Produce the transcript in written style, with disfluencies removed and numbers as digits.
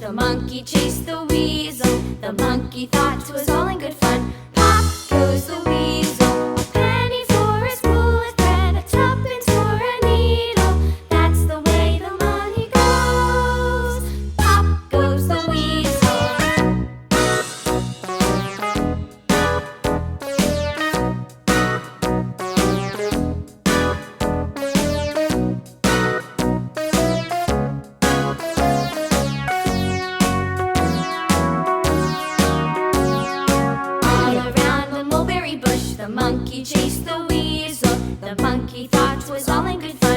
The monkey chased the weasel. The monkey thought 'twas all in good fun. Pop goes the weasel. A penny for a spool of thread, a tuppence for a needle. That's the way the money goes. Pop goes the weasel. The monkey chased the weasel. The monkey thought 'twas all in good fun.